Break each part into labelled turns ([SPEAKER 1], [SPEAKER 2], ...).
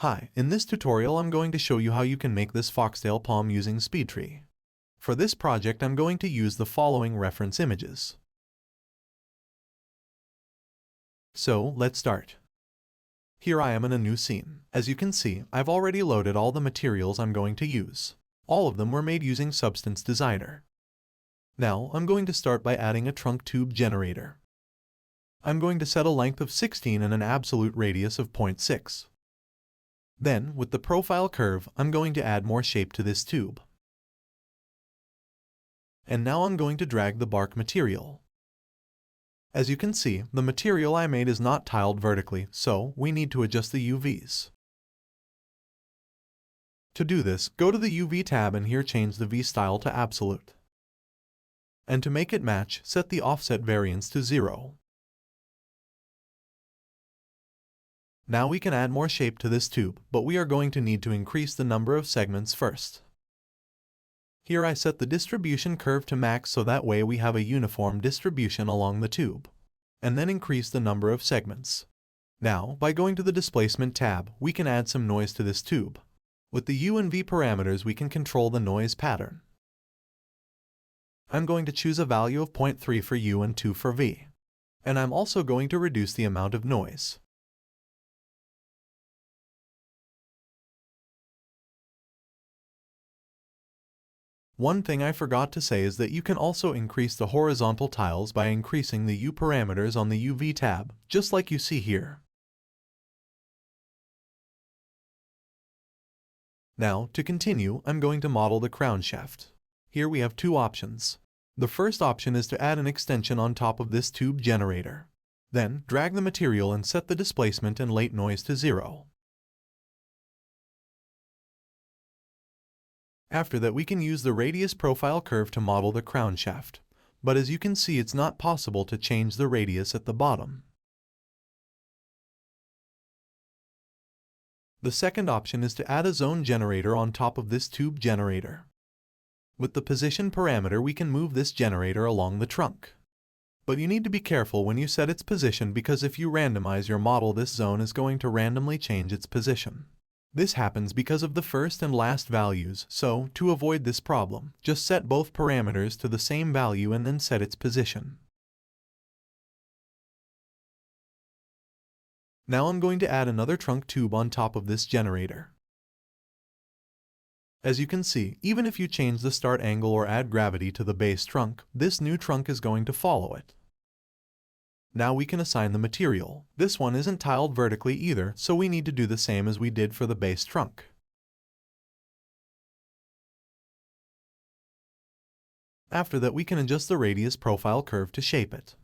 [SPEAKER 1] Hi, in this tutorial I'm going to show you how you can make this foxtail palm using Speedtree. For this project I'm going to use the following reference images. So, let's start. Here I am in a new scene. As you can see, I've already loaded all the materials I'm going to use. All of them were made using Substance Designer. Now, I'm going to start by adding a trunk tube generator. I'm going to set a length of 16 and an absolute radius of 0.6. Then, with the profile curve, I'm going to add more shape to this tube. And now I'm going to drag the bark material. As you can see, the material I made is not tiled vertically, so we need to adjust the UVs. To do this, go to the UV tab and here change the V style to absolute. And to make it match, set the offset variance to 0. Now we can add more shape to this tube, but we are going to need to increase the number of segments first. Here I set the distribution curve to max so that way we have a uniform distribution along the tube. And then increase the number of segments. Now, by going to the displacement tab, we can add some noise to this tube. With the U and V parameters we can control the noise pattern. I'm going to choose a value of 0.3 for U and 2 for V. And I'm also going to reduce the amount of noise. One thing I forgot to say is that you can also increase the horizontal tiles by increasing the U parameters on the UV tab, just like you see here. Now, to continue, I'm going to model the crown shaft. Here we have two options. The first option is to add an extension on top of this tube generator. Then, drag the material and set the displacement and late noise to 0. After that we can use the radius profile curve to model the crown shaft, but as you can see it's not possible to change the radius at the bottom. The second option is to add a zone generator on top of this tube generator. With the position parameter we can move this generator along the trunk. But you need to be careful when you set its position because if you randomize your model this zone is going to randomly change its position. This happens because of the first and last values, so, to avoid this problem, just set both parameters to the same value and then set its position. Now I'm going to add another trunk tube on top of this generator. As you can see, even if you change the start angle or add gravity to the base trunk, this new trunk is going to follow it. Now we can assign the material. This one isn't tiled vertically either, so we need to do the same as we did for the base trunk. After that we can adjust the radius profile curve to shape it.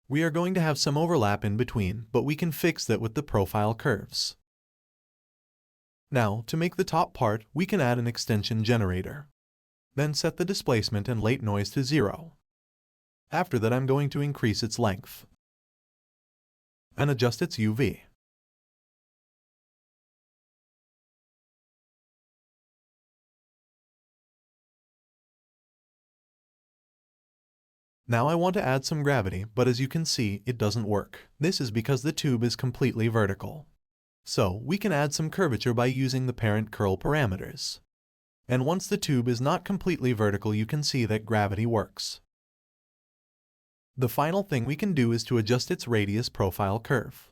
[SPEAKER 1] We are going to have some overlap in between, but we can fix that with the profile curves. Now, to make the top part, we can add an extension generator. Then set the displacement and late noise to 0. After that I'm going to increase its length. And adjust its UV. Now I want to add some gravity, but as you can see, it doesn't work. This is because the tube is completely vertical. So, we can add some curvature by using the parent curl parameters. And once the tube is not completely vertical you can see that gravity works. The final thing we can do is to adjust its radius profile curve.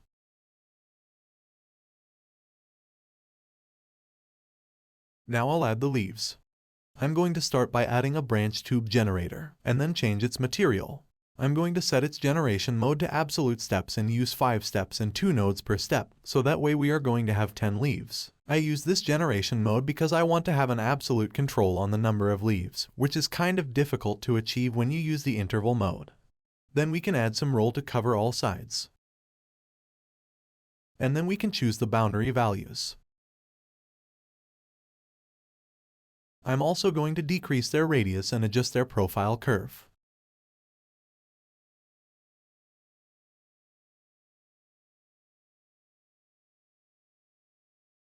[SPEAKER 1] Now I'll add the leaves. I'm going to start by adding a branch tube generator, and then change its material. I'm going to set its generation mode to absolute steps and use 5 steps and 2 nodes per step, so that way we are going to have 10 leaves. I use this generation mode because I want to have an absolute control on the number of leaves, which is kind of difficult to achieve when you use the interval mode. Then we can add some roll to cover all sides. And then we can choose the boundary values. I'm also going to decrease their radius and adjust their profile curve.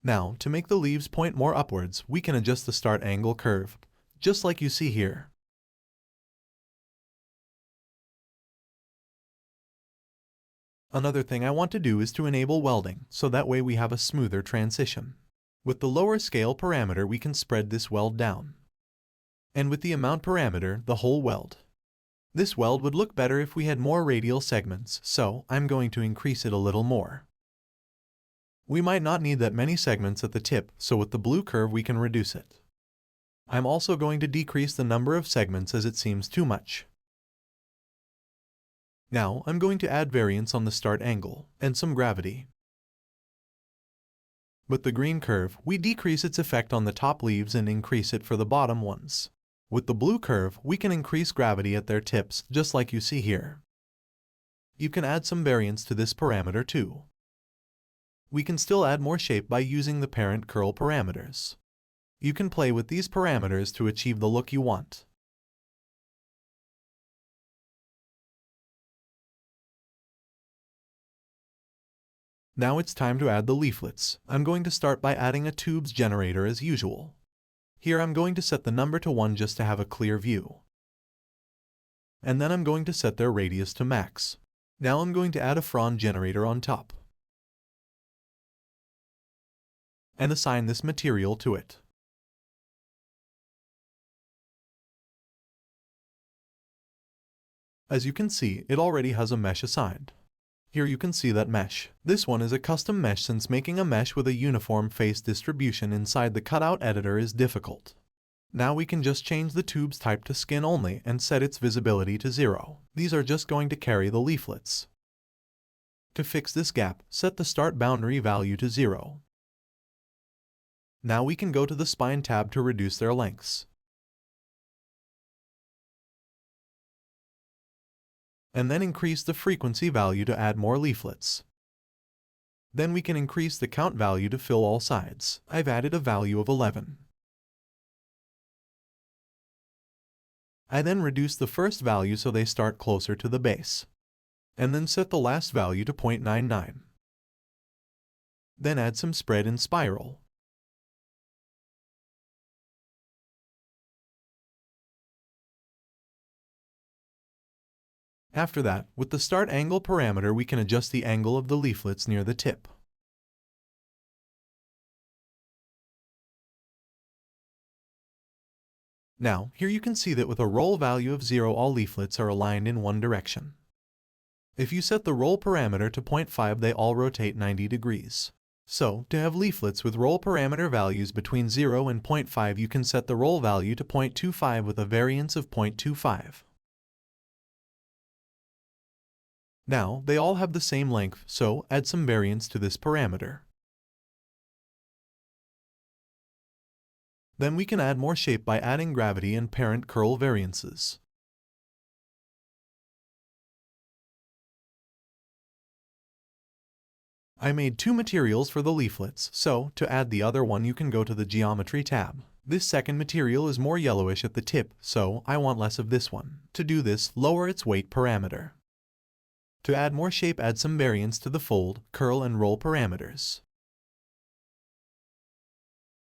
[SPEAKER 1] Now, to make the leaves point more upwards, we can adjust the start angle curve, just like you see here. Another thing I want to do is to enable welding, so that way we have a smoother transition. With the lower scale parameter we can spread this weld down. And with the amount parameter, the whole weld. This weld would look better if we had more radial segments, so I'm going to increase it a little more. We might not need that many segments at the tip, so with the blue curve we can reduce it. I'm also going to decrease the number of segments as it seems too much. Now I'm going to add variance on the start angle, and some gravity. With the green curve, we decrease its effect on the top leaves and increase it for the bottom ones. With the blue curve, we can increase gravity at their tips, just like you see here. You can add some variance to this parameter too. We can still add more shape by using the parent curl parameters. You can play with these parameters to achieve the look you want. Now it's time to add the leaflets. I'm going to start by adding a tubes generator as usual. Here I'm going to set the number to 1 just to have a clear view. And then I'm going to set their radius to max. Now I'm going to add a frond generator on top. And assign this material to it. As you can see, it already has a mesh assigned. Here you can see that mesh. This one is a custom mesh since making a mesh with a uniform face distribution inside the cutout editor is difficult. Now we can just change the tube's type to skin only and set its visibility to 0. These are just going to carry the leaflets. To fix this gap, set the start boundary value to 0. Now we can go to the spine tab to reduce their lengths. And then increase the frequency value to add more leaflets. Then we can increase the count value to fill all sides. I've added a value of 11. I then reduce the first value so they start closer to the base. And then set the last value to 0.99. Then add some spread in spiral. After that, with the start angle parameter we can adjust the angle of the leaflets near the tip. Now, here you can see that with a roll value of 0 all leaflets are aligned in one direction. If you set the roll parameter to 0.5 they all rotate 90 degrees. So, to have leaflets with roll parameter values between 0 and 0.5 you can set the roll value to 0.25 with a variance of 0.25. Now, they all have the same length, so add some variance to this parameter. Then we can add more shape by adding gravity and parent curl variances. I made 2 materials for the leaflets, so to add the other one you can go to the Geometry tab. This second material is more yellowish at the tip, so I want less of this one. To do this, lower its weight parameter. To add more shape, add some variance to the fold, curl, and roll parameters.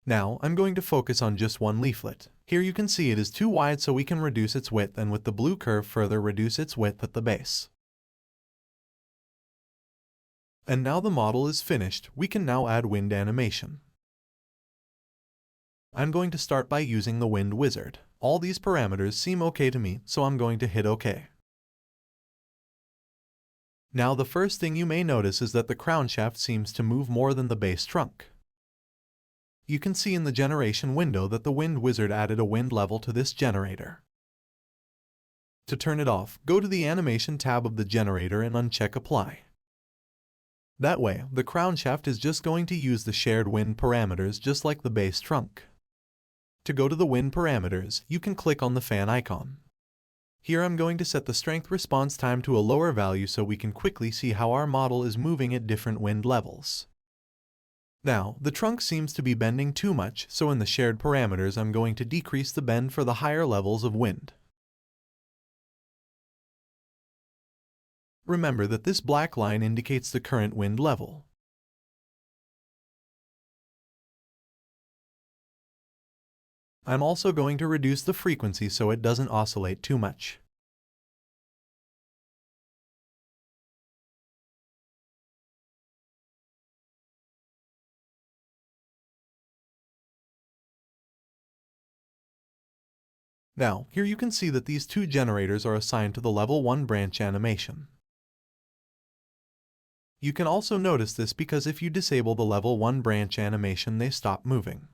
[SPEAKER 1] Now, I'm going to focus on just one leaflet. Here you can see it is too wide so we can reduce its width and with the blue curve further reduce its width at the base. And now the model is finished, we can now add wind animation. I'm going to start by using the wind wizard. All these parameters seem okay to me, so I'm going to hit OK. Now the first thing you may notice is that the crown shaft seems to move more than the base trunk. You can see in the generation window that the wind wizard added a wind level to this generator. To turn it off, go to the animation tab of the generator and uncheck apply. That way, the crown shaft is just going to use the shared wind parameters just like the base trunk. To go to the wind parameters, you can click on the fan icon. Here I'm going to set the strength response time to a lower value so we can quickly see how our model is moving at different wind levels. Now, the trunk seems to be bending too much, so in the shared parameters I'm going to decrease the bend for the higher levels of wind. Remember that this black line indicates the current wind level. I'm also going to reduce the frequency so it doesn't oscillate too much. Now, here you can see that these two generators are assigned to the level 1 branch animation. You can also notice this because if you disable the level 1 branch animation, they stop moving.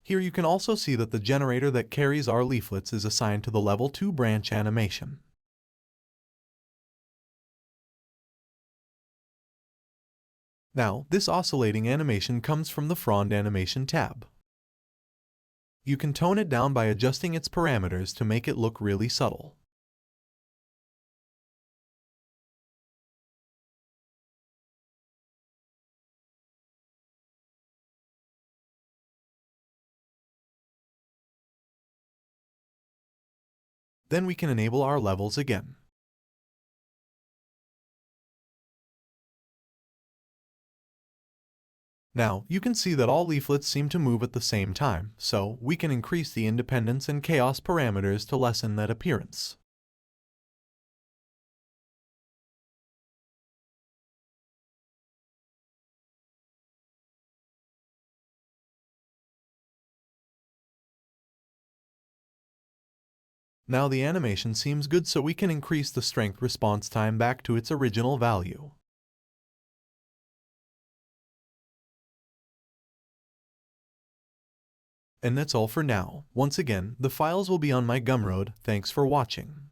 [SPEAKER 1] Here you can also see that the generator that carries our leaflets is assigned to the level 2 branch animation. Now, this oscillating animation comes from the frond animation tab. You can tone it down by adjusting its parameters to make it look really subtle. Then we can enable our levels again. Now, you can see that all leaflets seem to move at the same time, so we can increase the independence and chaos parameters to lessen that appearance. Now the animation seems good, so we can increase the strength response time back to its original value. And that's all for now. Once again, the files will be on my Gumroad. Thanks for watching.